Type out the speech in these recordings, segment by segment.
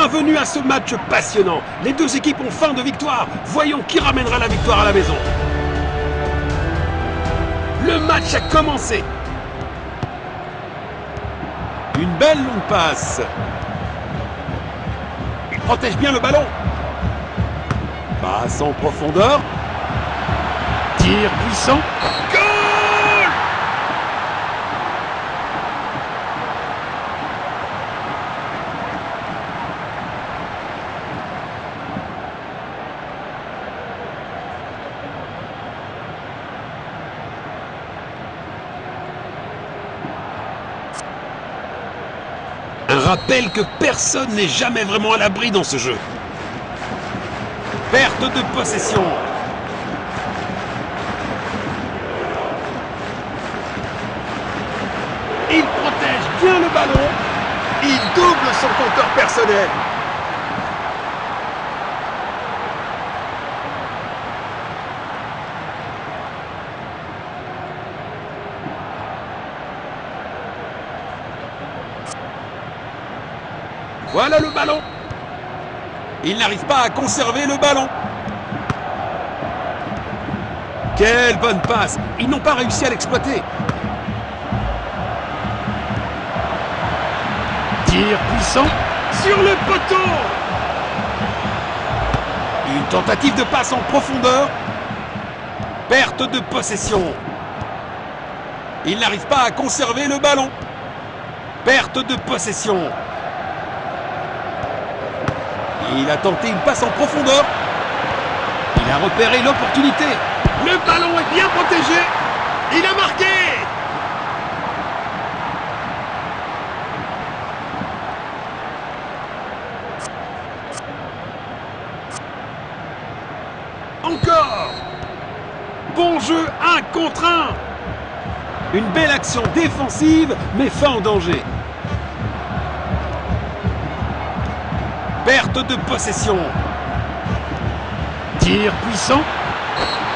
Bienvenue à ce match passionnant. Les deux équipes ont faim de victoire. Voyons qui ramènera la victoire à la maison. Le match a commencé. Une belle longue passe. Il protège bien le ballon. Passe en profondeur. Tir puissant. Goal! Un rappel que personne n'est jamais vraiment à l'abri dans ce jeu. Perte de possession. Il protège bien le ballon. Il double son compteur personnel. Voilà le ballon. Il n'arrive pas à conserver le ballon. Quelle bonne passe. Ils n'ont pas réussi à l'exploiter. Tir puissant sur le poteau. Une tentative de passe en profondeur. Perte de possession. Il n'arrive pas à conserver le ballon. Perte de possession. Il a tenté une passe en profondeur. Il a repéré l'opportunité. Le ballon est bien protégé. Il a marqué. Encore. Bon jeu, 1 contre 1. Une belle action défensive, mais fin en danger. Perte de possession. Tir puissant.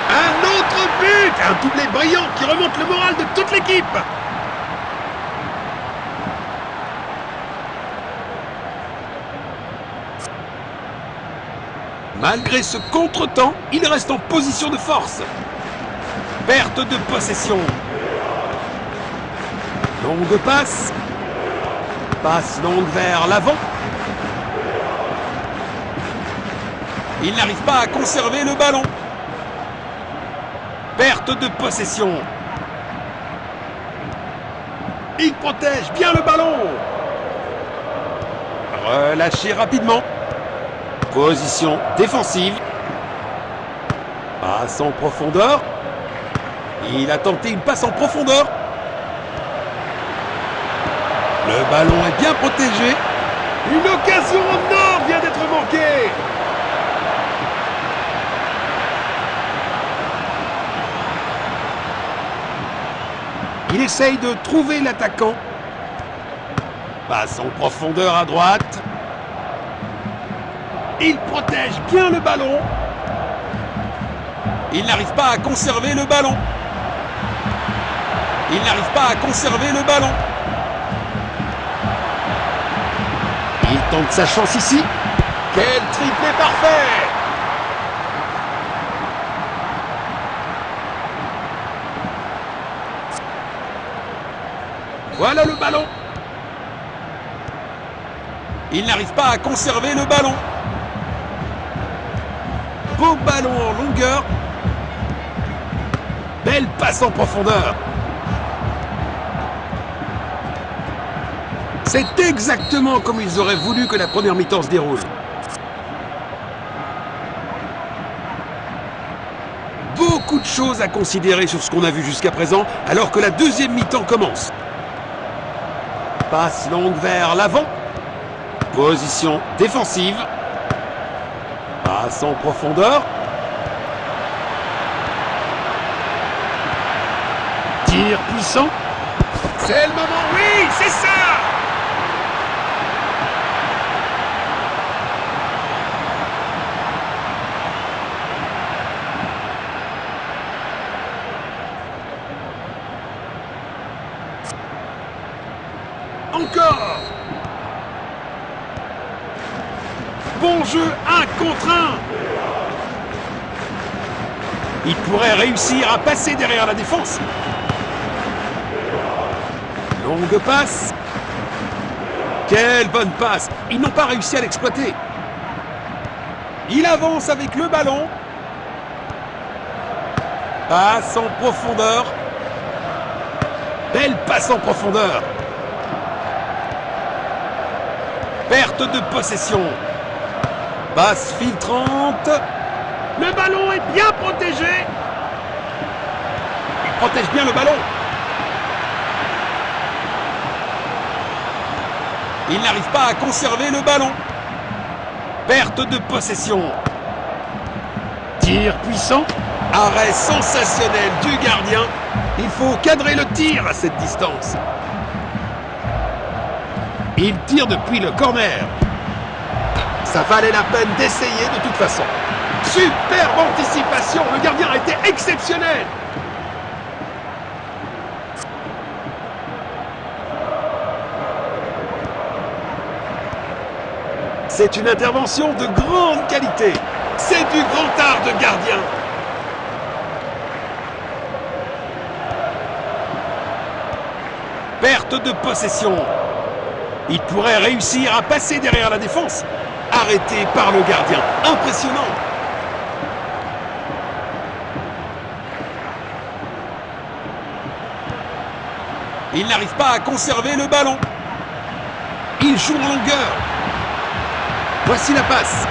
Un autre but. Un doublé brillant qui remonte le moral de toute l'équipe. Malgré ce contretemps, il reste en position de force. Perte de possession. Longue passe. Passe longue vers l'avant. Il n'arrive pas à conserver le ballon. Perte de possession. Il protège bien le ballon. Relâché rapidement. Position défensive. Passe en profondeur. Il a tenté une passe en profondeur. Le ballon est bien protégé. Une occasion en or vient d'être manquée. Il essaye de trouver l'attaquant. Passe en profondeur à droite. Il protège bien le ballon. Il n'arrive pas à conserver le ballon. Il n'arrive pas à conserver le ballon. Il tente sa chance ici. Quel triplé parfait! Voilà le ballon. Il n'arrive pas à conserver le ballon. Beau ballon en longueur. Belle passe en profondeur. C'est exactement comme ils auraient voulu que la première mi-temps se déroule. Beaucoup de choses à considérer sur ce qu'on a vu jusqu'à présent, alors que la deuxième mi-temps commence. Passe longue vers l'avant. Position défensive. Passe en profondeur. Tir puissant. C'est le moment, oui, c'est ça! Encore. jeu 1 contre 1. Il pourrait réussir à passer derrière la défense. Longue passe. Quelle bonne passe. Ils n'ont pas réussi à l'exploiter. Il avance avec le ballon. Passe en profondeur. Belle passe en profondeur. Perte de possession. Passe filtrante. Le ballon est bien protégé. Il protège bien le ballon. Il n'arrive pas à conserver le ballon. Perte de possession. Tir puissant. Arrêt sensationnel du gardien. Il faut cadrer le tir à cette distance. Il tire depuis le corner. Ça valait la peine d'essayer de toute façon. Superbe anticipation. Le gardien a été exceptionnel. C'est une intervention de grande qualité. C'est du grand art de gardien. Perte de possession. Il pourrait réussir à passer derrière la défense. Arrêté par le gardien. Impressionnant. Il n'arrive pas à conserver le ballon. Il joue en longueur. Voici la passe.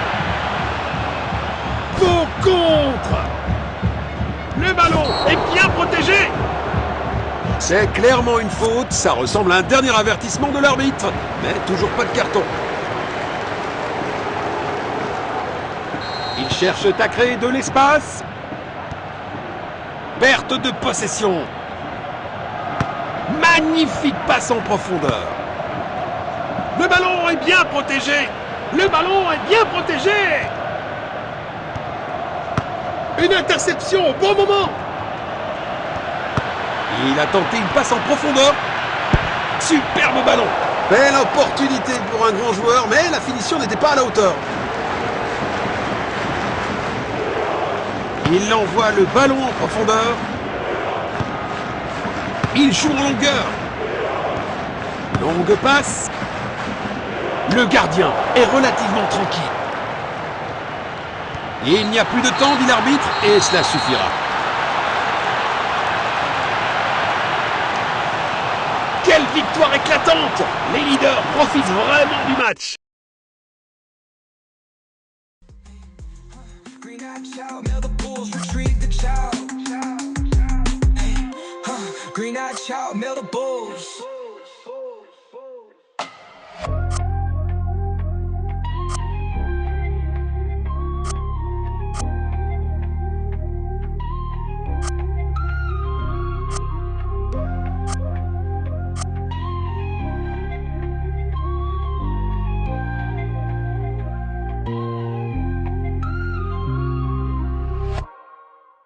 Beau contre. Le ballon est bien protégé. C'est clairement une faute. Ça ressemble à un dernier avertissement de l'arbitre. Mais toujours pas de carton. Ils cherchent à créer de l'espace. Perte de possession. Magnifique passe en profondeur. Le ballon est bien protégé. Le ballon est bien protégé. Une interception au bon moment. Il a tenté une passe en profondeur. Superbe ballon. Belle opportunité pour un grand joueur, mais la finition n'était pas à la hauteur. Il envoie le ballon en profondeur. Il joue en longueur. Longue passe. Le gardien est relativement tranquille. Et il n'y a plus de temps, dit l'arbitre, et cela suffira. Quelle victoire éclatante! Les leaders profitent vraiment du match. Green-eyed child,